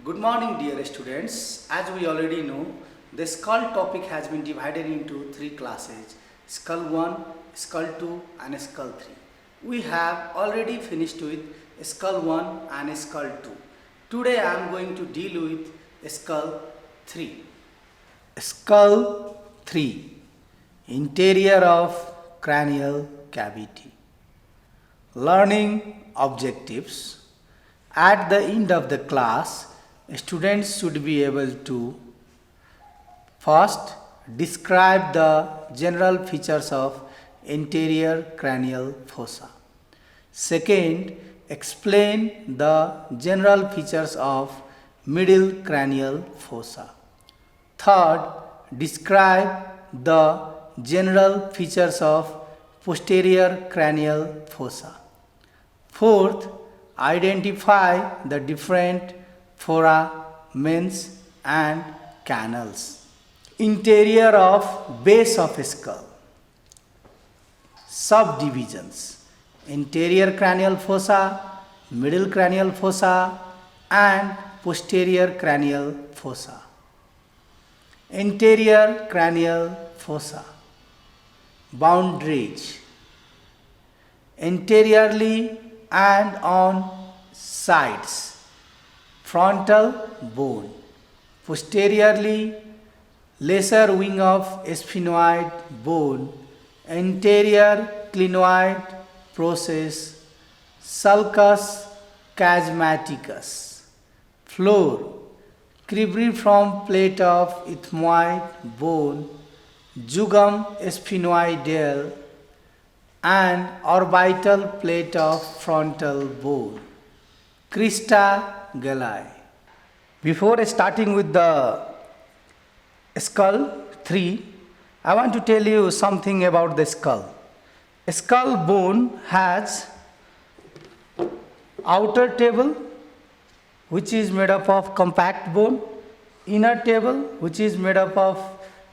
Good morning, dear students. As we already know, the skull topic has been divided into three classes: skull 1, skull 2 and skull 3. We have already finished with skull 1 and skull 2. Today I am going to deal with skull 3. Skull 3, interior of cranial cavity. Learning objectives. At the end of the class, students should be able to first describe the general features of anterior cranial fossa. Second, explain the general features of middle cranial fossa. Third, describe the general features of posterior cranial fossa. Fourth, identify the different foramens and canals. Interior of base of skull. Subdivisions: anterior cranial fossa, middle cranial fossa and posterior cranial fossa. Anterior cranial fossa. Boundaries: anteriorly and on sides, frontal bone; posteriorly, lesser wing of sphenoid bone; anterior clinoid process; sulcus chiasmaticus; floor, cribriform plate of ethmoid bone; jugum sphenoidal and orbital plate of frontal bone. Crista galli. Before starting with the skull 3, I want to tell you something about the skull. Skull bone has outer table, which is made up of compact bone, inner table, which is made up of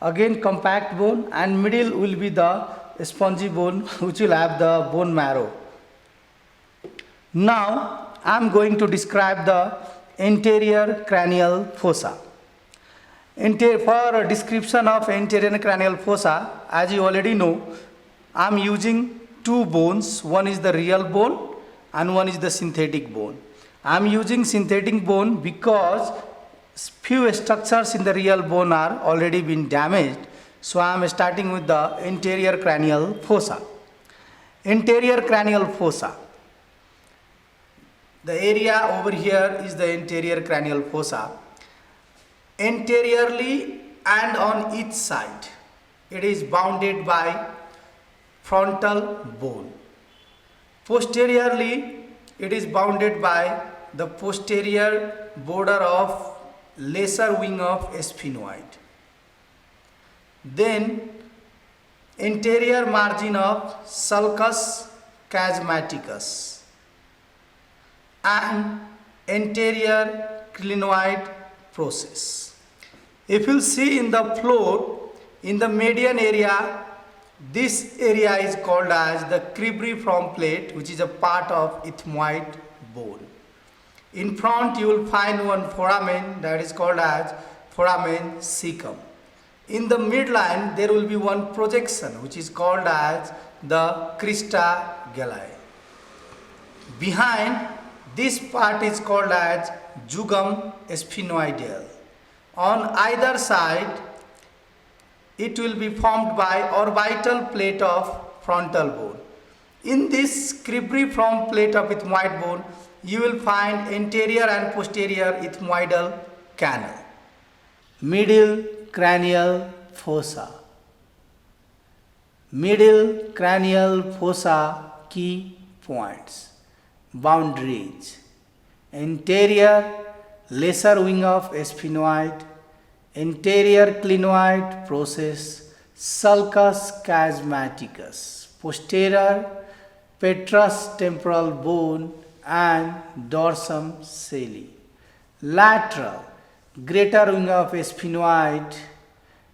again compact bone, and middle will be the spongy bone, which will have the bone marrow. Now I am going to describe the anterior cranial fossa. For a description of anterior cranial fossa, as you already know, I am using two bones. One is the real bone and one is the synthetic bone. I am using synthetic bone because few structures in the real bone are already been damaged. So I am starting with the anterior cranial fossa. Anterior cranial fossa. The area over here is the anterior cranial fossa. Anteriorly and on each side, it is bounded by frontal bone. Posteriorly, it is bounded by the posterior border of lesser wing of sphenoid. Then anterior margin of sulcus chiasmaticus and anterior clinoid process. If you see in the floor, in the median area, this area is called as the cribriform plate, which is a part of ethmoid bone. In front you will find one foramen, that is called as foramen cecum. In the midline there will be one projection, which is called as the crista galli. Behind, this part is called as jugum sphenoidal. On either side, it will be formed by orbital plate of frontal bone. In this cribriform plate of ethmoid bone, you will find anterior and posterior ethmoidal canal. Middle cranial fossa. Middle cranial fossa key points. Boundaries: anterior lesser wing of sphenoid, anterior clinoid process, sulcus chiasmaticus; posterior petrous temporal bone and dorsum coeli; lateral greater wing of sphenoid,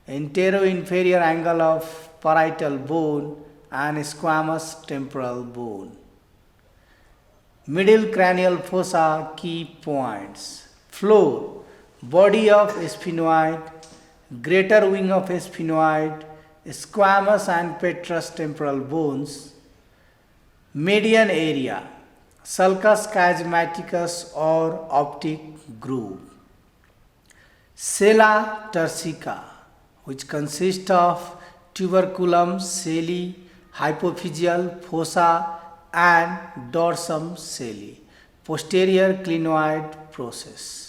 antero-inferior angle of parietal bone and squamous temporal bone. Middle cranial fossa key points. floor, body of sphenoid, greater wing of sphenoid, squamous and petrous temporal bones, median area, sulcus chiasmaticus or optic groove, sella turcica, which consists of tuberculum, celli, hypophyseal, fossa and dorsum celli, posterior clinoid process.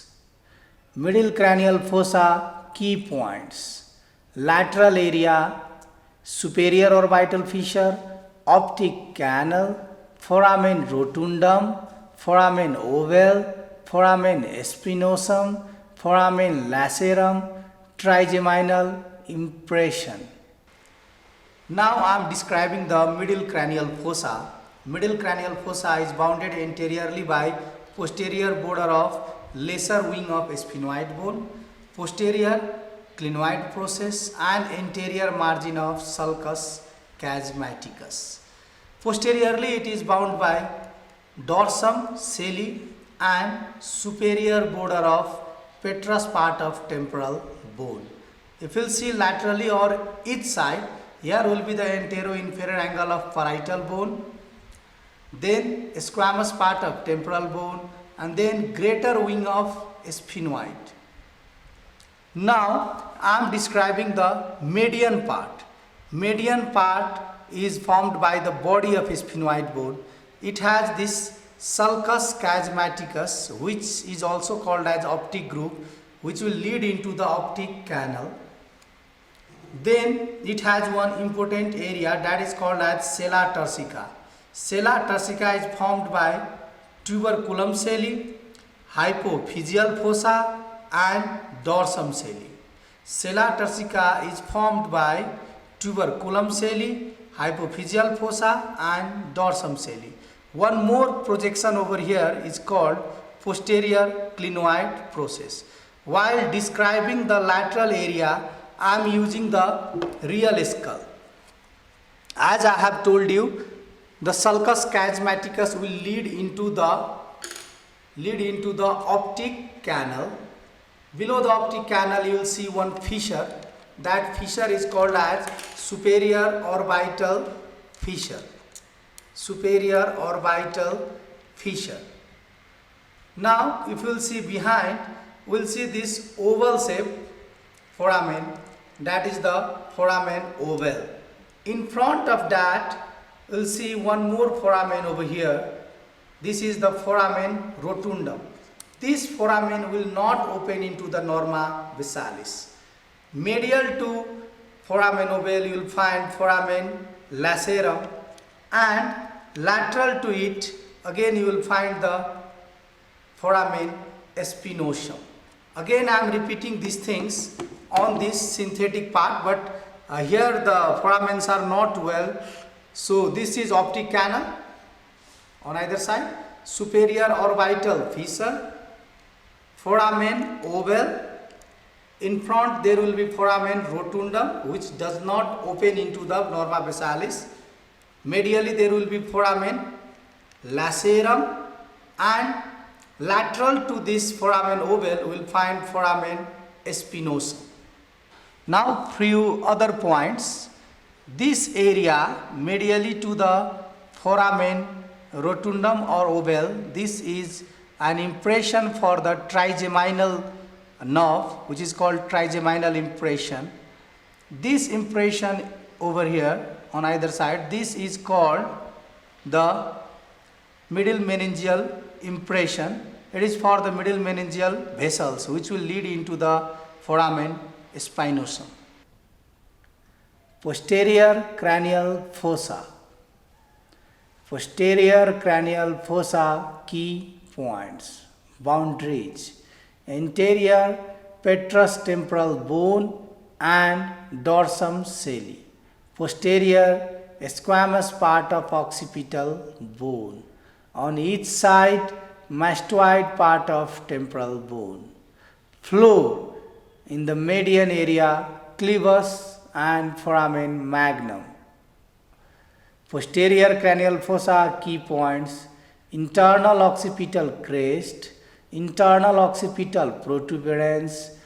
Middle cranial fossa, key points, lateral area, superior orbital fissure, optic canal, foramen rotundum, foramen ovale, foramen spinosum, foramen lacerum, trigeminal impression. Now I am describing the middle cranial fossa. Middle cranial fossa is bounded anteriorly by posterior border of lesser wing of sphenoid bone, posterior clinoid process and anterior margin of sulcus chiasmaticus. Posteriorly it is bound by dorsum celli and superior border of petrous part of temporal bone. If you will see laterally or each side, here will be the antero-inferior angle of parietal bone, then squamous part of temporal bone and then greater wing of sphenoid. Now I am describing the median part. Median part is formed by the body of sphenoid bone. It has this sulcus chiasmaticus, which is also called as optic groove, which will lead into the optic canal. Then it has one important area that is called as sella turcica. Sella turcica is formed by tuberculum celli, hypophyseal fossa and dorsum celli. Sella turcica is formed by tuberculum celli, hypophyseal fossa and dorsum celli. One more projection over here is called posterior clinoid process. While describing the lateral area, I am using the real skull. As I have told you, the sulcus chiasmaticus will lead into the optic canal. Below the optic canal you will see one fissure. That fissure is called as superior orbital fissure. Superior orbital fissure. Now if you will see behind, we will see this oval shape foramen, that is the foramen ovale. In front of that we will see one more foramen over here. This is the foramen rotundum. This foramen will not open into the norma bissalis. Medial to foramen ovale you will find foramen lacerum and lateral to it again you will find the foramen spinosum. Again I am repeating these things on this synthetic part, but here the foramens are not well. So this is optic canal on either side, superior orbital fissure, foramen ovale. In front there will be foramen rotundum which does not open into the norma bissalis. Medially there will be foramen lacerum and lateral to this foramen ovale we will find foramen spinosum. Now few other points. This area medially to the foramen rotundum or ovale, this is an impression for the trigeminal nerve which is called trigeminal impression. This impression over here on either side, this is called the middle meningeal impression. It is for the middle meningeal vessels which will lead into the foramen spinosum. Posterior cranial fossa. Posterior cranial fossa key points, boundaries, anterior petrous temporal bone and dorsum celli, posterior squamous part of occipital bone, on each side mastoid part of temporal bone, floor in the median area clivus and foramen magnum. Posterior cranial fossa key points, internal occipital crest, internal occipital protuberance,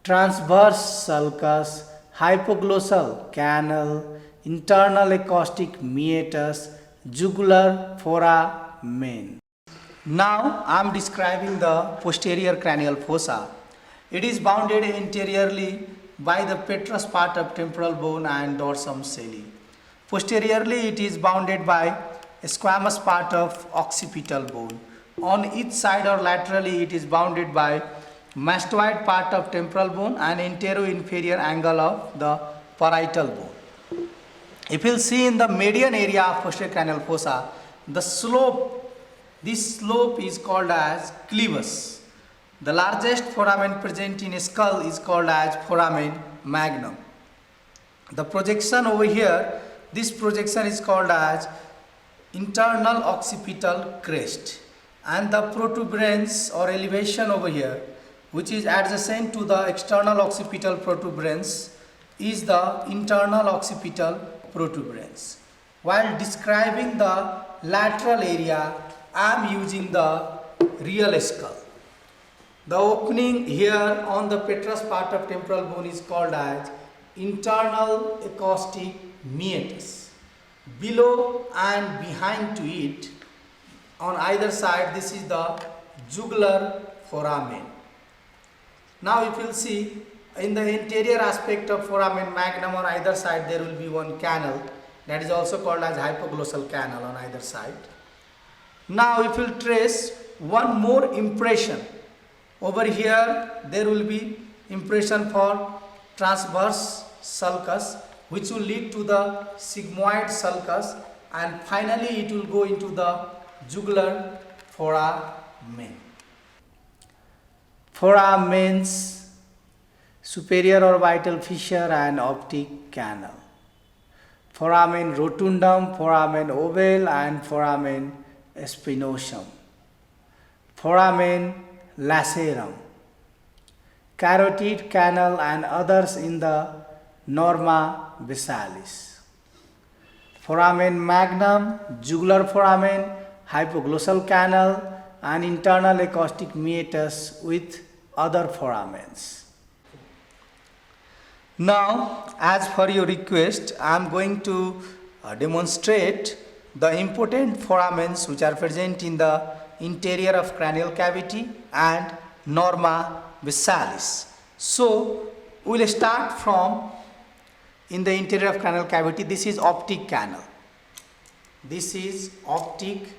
transverse sulcus, hypoglossal canal, internal acoustic meatus, jugular foramen. Now I am describing the posterior cranial fossa. It is bounded anteriorly by the petrous part of temporal bone and dorsum coeli. Posteriorly it is bounded by a squamous part of occipital bone. On each side or laterally it is bounded by mastoid part of temporal bone and anterior-inferior angle of the parietal bone. If you will see in the median area of posterior cranial fossa, this slope is called as clevus. The largest foramen present in a skull is called as foramen magnum. The projection over here, this projection is called as internal occipital crest, and the protuberance or elevation over here, which is adjacent to the external occipital protuberance, is the internal occipital protuberance. While describing the lateral area, I am using the real skull. The opening here on the petrous part of temporal bone is called as internal acoustic meatus. Below and behind to it, on either side, this is the jugular foramen. Now if you will see, in the anterior aspect of foramen magnum on either side, there will be one canal, that is also called as hypoglossal canal on either side. Now if you will trace one more impression, over here there will be impression for transverse sulcus, which will lead to the sigmoid sulcus, and finally it will go into the jugular foramen. Foramens, superior orbital fissure and optic canal. Foramen rotundum, foramen ovale and foramen spinosum. Foramen lacerum. Carotid canal and others in the norma bissalis. Foramen magnum, jugular foramen, hypoglossal canal and internal acoustic meatus with other foramens. Now, as per your request, I am going to demonstrate the important foramens which are present in the interior of cranial cavity and norma bissalis. So, we will start from in the interior of cranial cavity. This is optic canal. This is optic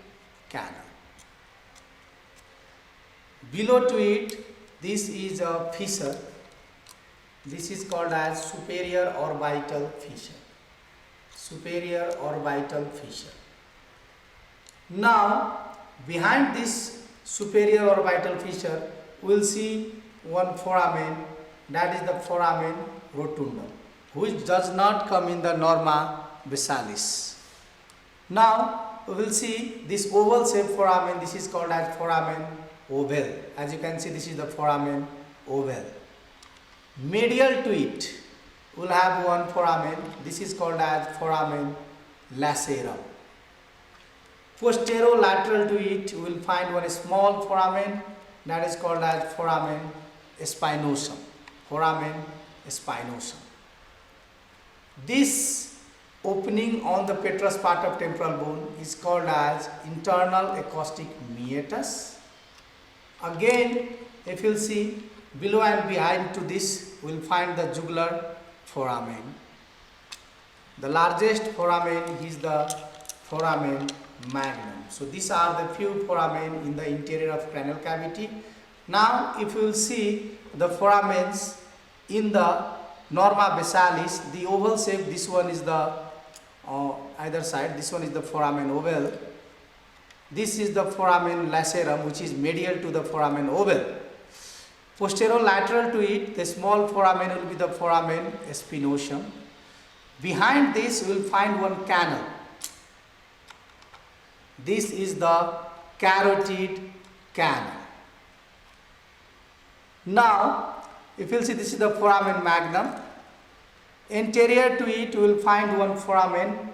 canal. Below to it, this is a fissure. This is called as superior orbital fissure. Superior orbital fissure. Now, behind this superior orbital fissure, we will see one foramen, that is the foramen rotundum, which does not come in the norma bissalis. Now, we will see this oval shaped foramen. This is called as foramen ovale. As you can see, this is the foramen ovale. Medial to it, we will have one foramen. This is called as foramen lacerum. Posterolateral to it, we will find one small foramen, that is called as foramen spinosum. Foramen spinosum. This opening on the petrous part of temporal bone is called as internal acoustic meatus. Again, if you will see, below and behind to this, we will find the jugular foramen. The largest foramen is the foramen magnum. So these are the few foramen in the interior of cranial cavity. Now if you will see the foramens in the norma bissalis, the oval shape, this one is the either side, this one is the foramen ovale. This is the foramen lacerum, which is medial to the foramen ovale. Posterolateral to it, the small foramen will be the foramen spinosum. Behind this, we will find one canal. This is the carotid canal. Now, if you will see, this is the foramen magnum. Anterior to it, you will find one foramen.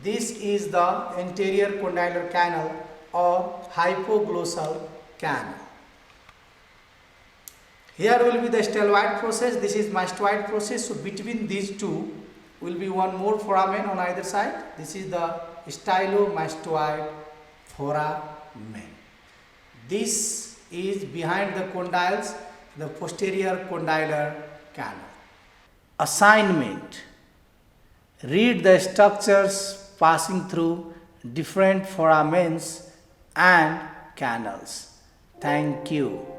This is the anterior condylar canal or hypoglossal canal. Here will be the styloid process, this is mastoid process. So between these two will be one more foramen on either side. This is the stylomastoid foramen. This is behind the condyles, the posterior condylar canal. Assignment: read the structures passing through different foramens and canals. Thank you.